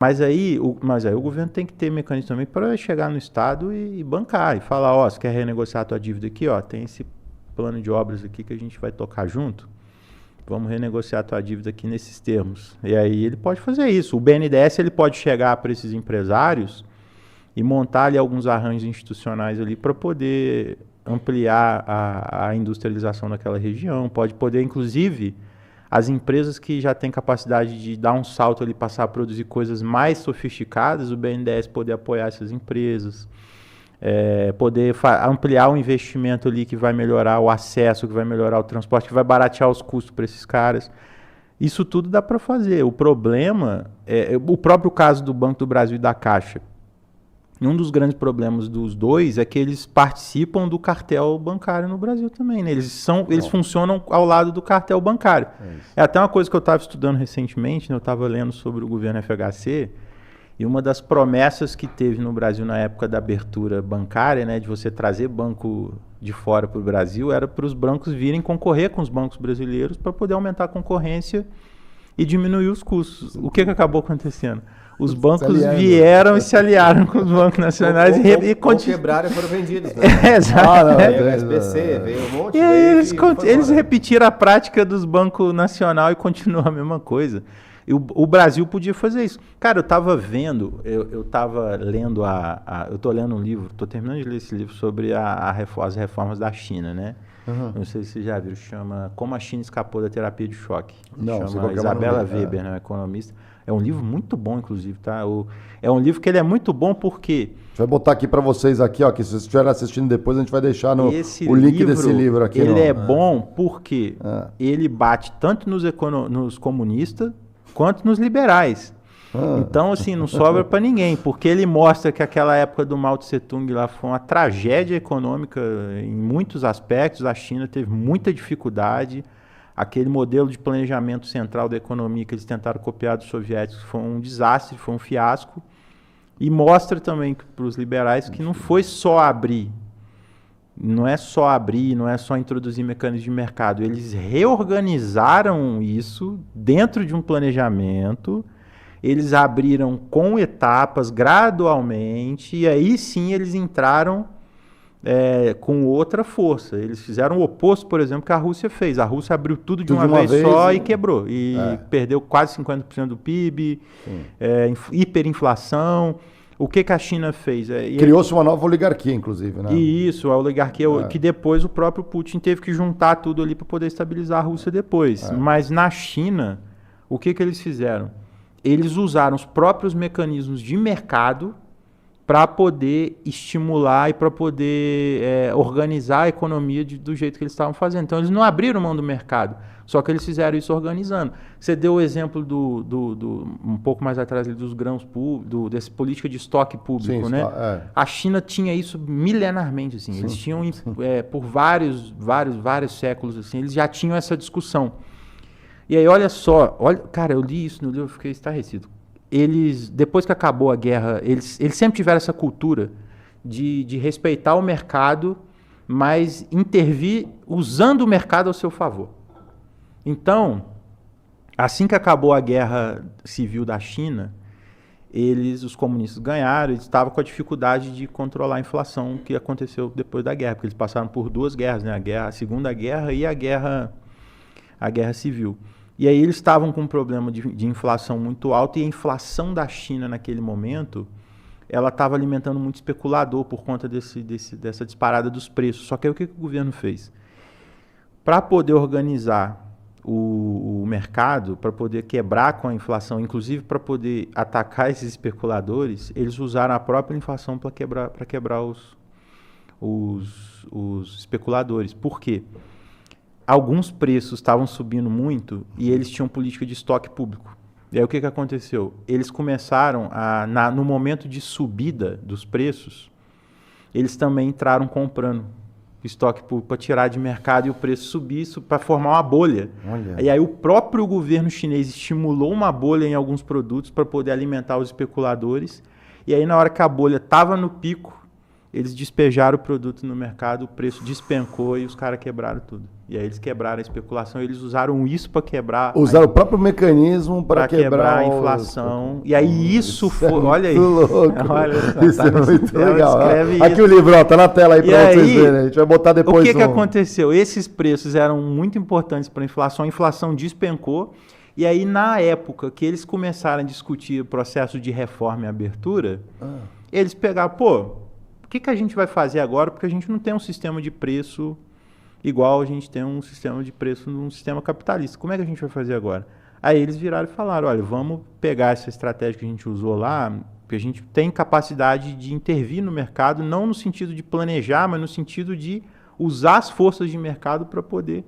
Mas aí o governo tem que ter mecanismo também para chegar no Estado e bancar, e falar, ó, você quer renegociar a tua dívida aqui, ó, tem esse plano de obras aqui que a gente vai tocar junto, vamos renegociar a tua dívida aqui nesses termos. E aí ele pode fazer isso. O BNDES ele pode chegar para esses empresários e montar ali alguns arranjos institucionais ali para poder ampliar a industrialização daquela região, pode poder, inclusive, as empresas que já têm capacidade de dar um salto ali, passar a produzir coisas mais sofisticadas, o BNDES poder apoiar essas empresas, poder ampliar o investimento ali que vai melhorar o acesso, que vai melhorar o transporte, que vai baratear os custos para esses caras. Isso tudo dá para fazer. O problema é o próprio caso do Banco do Brasil e da Caixa. E um dos grandes problemas dos dois é que eles participam do cartel bancário no Brasil também, né? Eles funcionam ao lado do cartel bancário. É até uma coisa que eu estava estudando recentemente, né? Eu estava lendo sobre o governo FHC, e uma das promessas que teve no Brasil na época da abertura bancária, né, de você trazer banco de fora para o Brasil, era para os bancos virem concorrer com os bancos brasileiros para poder aumentar a concorrência e diminuir os custos. O que acabou acontecendo? Os bancos vieram e se aliaram com os bancos nacionais e quebraram e foram vendidos. Né? Exato. Veio o SBC, veio um monte. E eles repetiram a prática dos bancos nacional e continuou a mesma coisa. E o Brasil podia fazer isso. Cara, eu estava vendo, eu estava lendo eu estou lendo um livro, estou terminando de ler esse livro sobre as reformas da China, né? Uhum. Não sei se você já viu, chama Como a China Escapou da Terapia de Choque. Não, chama Isabella Weber, né, economista. É um livro muito bom, inclusive, tá? É um livro que ele é muito bom porque... A gente vai botar aqui para vocês aqui, ó, que se vocês estiverem assistindo depois, a gente vai deixar o link desse livro aqui. Ele é bom porque ele bate tanto nos comunistas quanto nos liberais. Então, assim, não sobra para ninguém, porque ele mostra que aquela época do Mao Tse Tung lá foi uma tragédia econômica em muitos aspectos. A China teve muita dificuldade. Aquele modelo de planejamento central da economia que eles tentaram copiar dos soviéticos foi um desastre, foi um fiasco. E mostra também para os liberais que não foi só abrir, não é só introduzir mecanismos de mercado. Eles reorganizaram isso dentro de um planejamento, eles abriram com etapas, gradualmente, e aí sim eles entraram com outra força. Eles fizeram o oposto, por exemplo, que a Rússia fez. A Rússia abriu tudo de uma vez só e quebrou. E perdeu quase 50% do PIB, hiperinflação. O que a China fez? Criou-se uma nova oligarquia, inclusive, né? E isso, a oligarquia, que depois o próprio Putin teve que juntar tudo ali para poder estabilizar a Rússia depois. Mas na China, o que eles fizeram? Eles usaram os próprios mecanismos de mercado para poder estimular e para poder organizar a economia do jeito que eles estavam fazendo. Então, eles não abriram mão do mercado, só que eles fizeram isso organizando. Você deu o exemplo um pouco mais atrás dos grãos públicos, dessa política de estoque público, né? A China tinha isso milenarmente, assim. Eles tinham, por vários séculos, assim, eles já tinham essa discussão. E aí, olha, cara, eu li isso no livro, eu fiquei estarrecido. Depois que acabou a guerra, eles sempre tiveram essa cultura de respeitar o mercado, mas intervir usando o mercado ao seu favor. Então, assim que acabou a guerra civil da China, os comunistas ganharam, eles estavam com a dificuldade de controlar a inflação que aconteceu depois da guerra, porque eles passaram por duas guerras, né? A Segunda Guerra e a Guerra Civil. E aí eles estavam com um problema de inflação muito alto, e a inflação da China naquele momento, ela estava alimentando muito especulador por conta dessa disparada dos preços. Só que aí o que o governo fez? Para poder organizar o mercado, para poder quebrar com a inflação, inclusive para poder atacar esses especuladores, eles usaram a própria inflação para quebrar os especuladores. Por quê? Alguns preços estavam subindo muito e eles tinham política de estoque público. E aí o que aconteceu? Eles começaram no momento de subida dos preços, eles também entraram comprando estoque público para tirar de mercado e o preço subir para formar uma bolha. Olha. E aí o próprio governo chinês estimulou uma bolha em alguns produtos para poder alimentar os especuladores. E aí na hora que a bolha estava no pico, eles despejaram o produto no mercado, o preço despencou e os caras quebraram tudo. E aí eles quebraram a especulação, eles usaram isso para quebrar... Usaram o próprio mecanismo para quebrar a inflação. E aí isso foi... Olha aí. Louco. Olha, isso é muito legal. Aqui isso. O livro, ó, tá na tela aí para vocês verem. A gente vai botar depois. O que aconteceu? Esses preços eram muito importantes para a inflação despencou. E aí, na época que eles começaram a discutir o processo de reforma e abertura, eles pegaram, o que a gente vai fazer agora? Porque a gente não tem um sistema de preço igual a gente tem um sistema de preço num sistema capitalista. Como é que a gente vai fazer agora? Aí eles viraram e falaram, olha, vamos pegar essa estratégia que a gente usou lá, porque a gente tem capacidade de intervir no mercado, não no sentido de planejar, mas no sentido de usar as forças de mercado para poder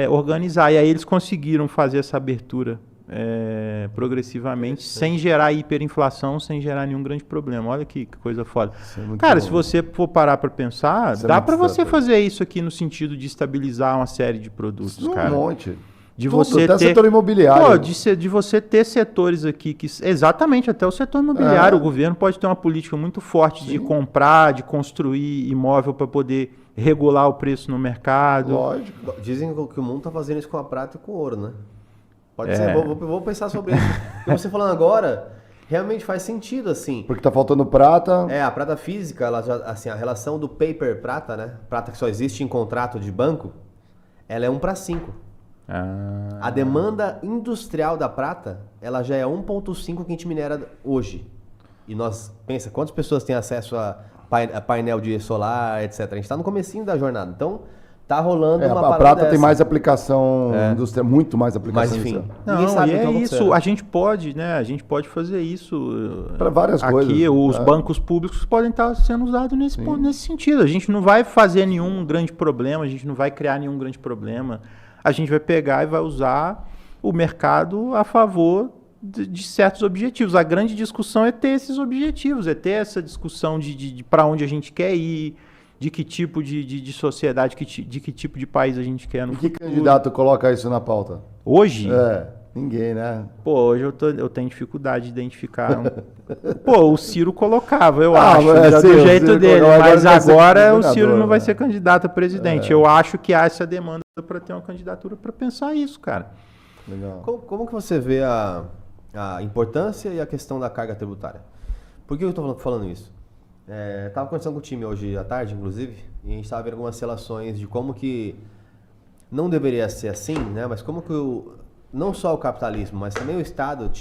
organizar. E aí eles conseguiram fazer essa abertura progressivamente, sem gerar hiperinflação, sem gerar nenhum grande problema. Olha que coisa foda. Cara, se você for parar para pensar, dá para você fazer isso aqui no sentido de estabilizar uma série de produtos, cara. Um monte. De tudo, você até ter setor imobiliário. De você ter setores aqui que... Exatamente, até o setor imobiliário. O governo pode ter uma política muito forte de comprar, de construir imóvel para poder regular o preço no mercado. Lógico. Dizem que o mundo está fazendo isso com a prata e com o ouro, né? Pode ser, vou pensar sobre isso. Porque você falando agora, realmente faz sentido, assim. Porque tá faltando prata. A prata física, ela já, assim, a relação do paper prata, né? Prata que só existe em contrato de banco, ela é 1:5. A demanda industrial da prata, ela já é 1,5 que a gente minera hoje. E nós, pensa, quantas pessoas têm acesso a painel de solar, etc. A gente está no comecinho da jornada. Então, tá rolando uma parada a prata dessa. tem mais aplicação industrial, muito mais aplicação. Mas enfim, ninguém sabe o que isso. A gente pode, né? A gente pode fazer isso para várias coisas. Aqui, os bancos públicos podem estar sendo usados nesse sentido. A gente não vai fazer nenhum grande problema, a gente não vai criar nenhum grande problema. A gente vai pegar e vai usar o mercado a favor de certos objetivos. A grande discussão é ter esses objetivos, é ter essa discussão de para onde a gente quer ir, de que tipo de sociedade, de que tipo de país a gente quer no futuro. E que candidato coloca isso na pauta? Hoje? Ninguém, né? Hoje eu tenho dificuldade de identificar. O Ciro colocava, eu acho, do jeito dele. Mas agora o Ciro não vai ser candidato a presidente. Eu acho que há essa demanda para ter uma candidatura para pensar isso, cara. Legal. Como que você vê a importância e a questão da carga tributária? Por que eu estou falando isso? Estava conversando com o time hoje à tarde, inclusive, e a gente estava vendo algumas relações de como que não deveria ser assim, né? Mas como que não só o capitalismo, mas também o Estado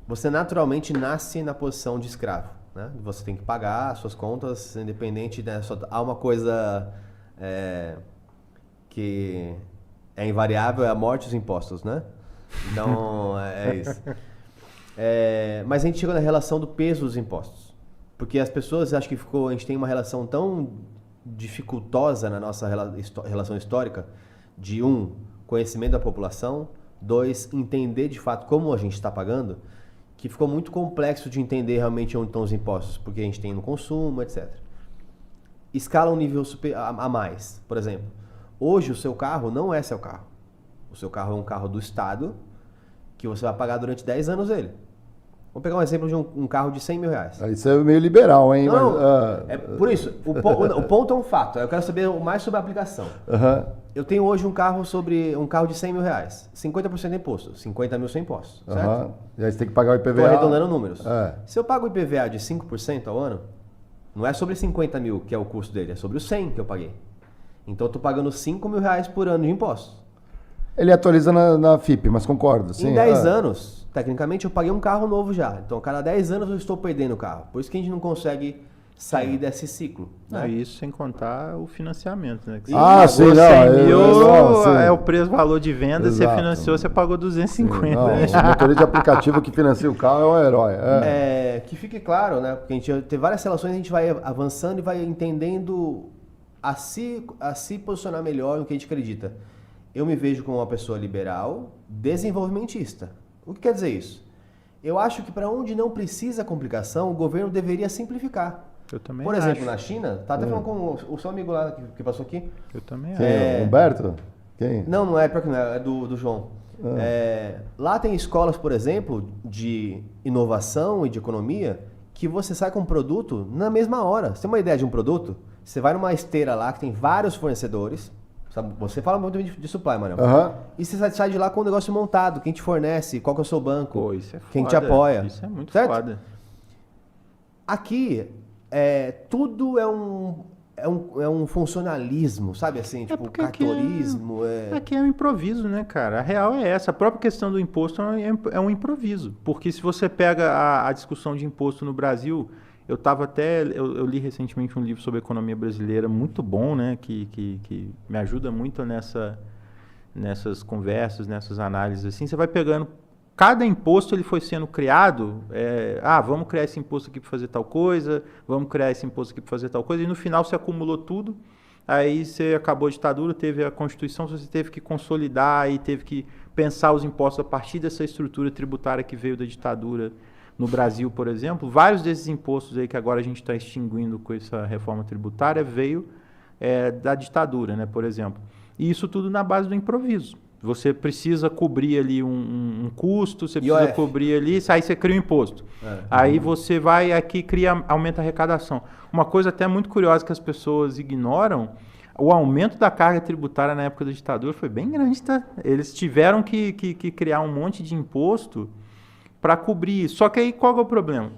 você naturalmente nasce na posição de escravo, né? Você tem que pagar as suas contas, independente, né? Há uma coisa que é invariável, é a morte e os impostos, né? Então, é isso. Mas a gente chegou na relação do peso dos impostos. Porque as pessoas acham que a gente tem uma relação tão dificultosa na nossa relação histórica de conhecimento da população, 2, entender de fato como a gente está pagando, que ficou muito complexo de entender realmente onde estão os impostos, porque a gente tem no consumo, etc. Escala um nível a mais. Por exemplo, hoje o seu carro não é seu carro. O seu carro é um carro do Estado que você vai pagar durante 10 anos ele. Vamos pegar um exemplo de um carro de 100 mil reais. Isso é meio liberal, hein? Não, por isso, o ponto é um fato. Eu quero saber mais sobre a aplicação. Eu tenho hoje um carro de 100 mil reais. 50% de imposto. 50 mil sem impostos, certo? E aí você tem que pagar o IPVA. Estou arredondando números. Se eu pago o IPVA de 5% ao ano, não é sobre 50 mil que é o custo dele, é sobre os 100 que eu paguei. Então eu estou pagando 5 mil reais por ano de impostos. Ele atualiza na FIP, mas concordo. Sim, em 10 anos, tecnicamente, eu paguei um carro novo já. Então, a cada 10 anos eu estou perdendo o carro. Por isso que a gente não consegue sair desse ciclo. Né? Isso sem contar o financiamento. Né? Sim, não. 100 mil é o preço, valor de venda. Exato. Você financiou, você pagou 250. Não, o motorista de aplicativo que financia o carro é um herói. Que fique claro, né? Porque a gente tem várias relações, a gente vai avançando e vai entendendo a se posicionar melhor no que a gente acredita. Eu me vejo como uma pessoa liberal, desenvolvimentista. O que quer dizer isso? Eu acho que para onde não precisa complicação, o governo deveria simplificar. Eu também Por exemplo, na China, tá até falando com o seu amigo lá que passou aqui. Eu também acho. Humberto? Quem? Não é, porque não é do João. Lá tem escolas, por exemplo, de inovação e de economia que você sai com um produto na mesma hora. Você tem uma ideia de um produto? Você vai numa esteira lá que tem vários fornecedores. Sabe? Você fala muito de supply, mano. E você sai de lá com o negócio montado. Quem te fornece, qual que é o seu banco, Pô, isso é quem foda. te apoia. Isso é muito certo? foda. Aqui, tudo é um funcionalismo, sabe assim? Tipo, cartorismo. Aqui é um improviso, né, cara? A real é essa. A própria questão do imposto é um improviso. Porque se você pega a discussão de imposto no Brasil, eu li recentemente um livro sobre economia brasileira muito bom, né? Que me ajuda muito nessas conversas, nessas análises. Assim, você vai pegando... Cada imposto ele foi sendo criado, vamos criar esse imposto aqui para fazer tal coisa, vamos criar esse imposto aqui para fazer tal coisa, e no final você acumulou tudo, aí você acabou a ditadura, teve a Constituição, você teve que consolidar e teve que pensar os impostos a partir dessa estrutura tributária que veio da ditadura no Brasil, por exemplo. Vários desses impostos aí que agora a gente está extinguindo com essa reforma tributária veio da ditadura, né, por exemplo. E isso tudo na base do improviso. Você precisa cobrir ali um custo, você precisa cobrir ali, aí você cria um imposto. Aí você vai aqui, aumenta a arrecadação. Uma coisa até muito curiosa que as pessoas ignoram, o aumento da carga tributária na época da ditadura foi bem grande, tá? Eles tiveram que criar um monte de imposto para cobrir isso. Só que aí qual é o problema?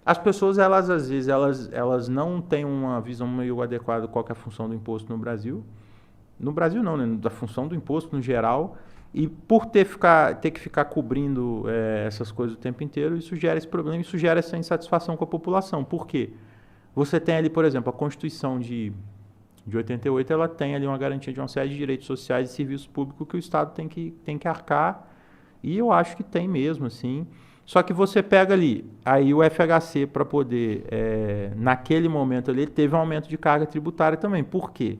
As pessoas, às vezes, elas não têm uma visão meio adequada de qual que é a função do imposto no Brasil. No Brasil não, né? Da função do imposto no geral, e por ter que ficar cobrindo essas coisas o tempo inteiro, isso gera esse problema, isso gera essa insatisfação com a população. Por quê? Você tem ali, por exemplo, a Constituição de 88, ela tem ali uma garantia de uma série de direitos sociais e serviços públicos que o Estado tem que arcar, e eu acho que tem mesmo, assim. Só que você pega ali, aí o FHC, para poder, naquele momento ali, ele teve um aumento de carga tributária também. Por quê?